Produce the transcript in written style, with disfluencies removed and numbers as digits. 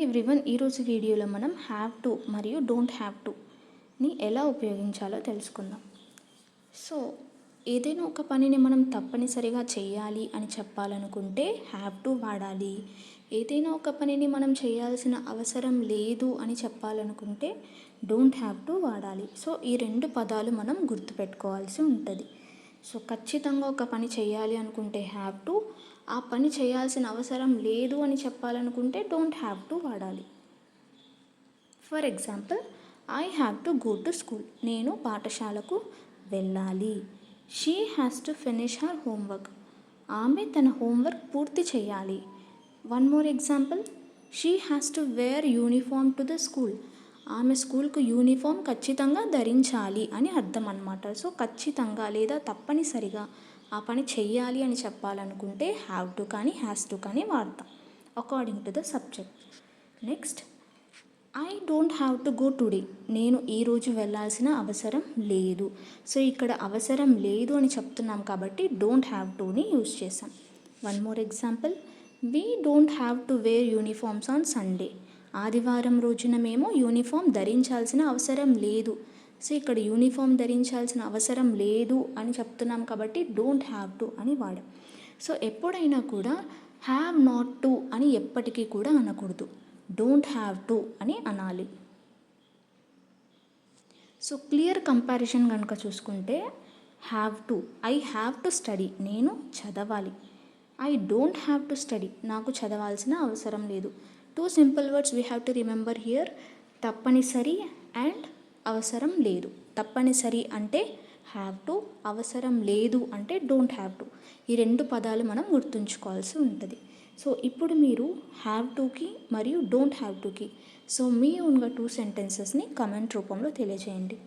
Everyone, ఈరోజు వీడియోలో మనం హ్యావ్ టు మరియు డోంట్ హ్యావ్ టుని ఎలా ఉపయోగించాలో తెలుసుకుందాం. సో ఏదైనా ఒక పనిని మనం తప్పనిసరిగా చేయాలి అని చెప్పాలనుకుంటే హ్యావ్ టు వాడాలి. ఏదైనా ఒక పనిని మనం చేయాల్సిన అవసరం లేదు అని చెప్పాలనుకుంటే డోంట్ హ్యావ్ టు వాడాలి. సో ఈ రెండు పదాలు మనం గుర్తుపెట్టుకోవాల్సి ఉంటుంది. సో ఖచ్చితంగా ఒక పని చేయాలి అనుకుంటే హ్యావ్ టు, ఆ పని చేయాల్సిన అవసరం లేదు అని చెప్పాలనుకుంటే డోంట్ హ్యావ్ టు వాడాలి. For example, I have to go to school. నేను పాఠశాలకు వెళ్ళాలి. She has to finish her homework. ఆమె తన హోంవర్క్ పూర్తి చేయాలి. One more example, she has to wear uniform to the school. ఆమె స్కూల్కు యూనిఫామ్ ఖచ్చితంగా ధరించాలి అని అర్థం అన్నమాట. సో ఖచ్చితంగా లేదా తప్పనిసరిగా ఆ పని చెయ్యాలి అని చెప్పాలనుకుంటే హ్యావ్ టు కానీ హ్యాస్ టు కానీ వాడతాం according to the subject. Next, I don't have to go today. నేను ఈరోజు వెళ్ళాల్సిన అవసరం లేదు. సో ఇక్కడ అవసరం లేదు అని చెప్తున్నాం కాబట్టి డోంట్ హ్యావ్ టుని యూజ్ చేసాం. One more example, we don't have to wear uniforms on Sunday. ఆదివారం రోజున మేము యూనిఫామ్ ధరించాల్సిన అవసరం లేదు. సో ఇక్కడ యూనిఫామ్ ధరించాల్సిన అవసరం లేదు అని చెప్తున్నాం కాబట్టి డోంట్ హ్యావ్ టు అని వాడాం. సో ఎప్పుడైనా కూడా హ్యావ్ నాట్ టు అని ఎప్పటికీ కూడా అనకూడదు, డోంట్ హ్యావ్ టు అని అనాలి. సో క్లియర్ కంపారిజన్ కనుక చూసుకుంటే have to, I have to study, నేను చదవాలి. I don't have to study, నాకు చదవాల్సిన అవసరం లేదు. Two simple words we have to remember here, తప్పనిసరి అండ్ అవసరం లేదు. తప్పనిసరి అంటే హ్యావ్ టు, అవసరం లేదు అంటే డోంట్ హ్యావ్ టు. ఈ రెండు పదాలు మనం గుర్తుంచుకోవాల్సి ఉంటుంది. సో ఇప్పుడు మీరు హ్యావ్ టుకి మరియు డోంట్ హ్యావ్ టుకి సో మీ ఓన్గా 2 సెంటెన్సెస్ని కమెంట్ రూపంలో తెలియజేయండి.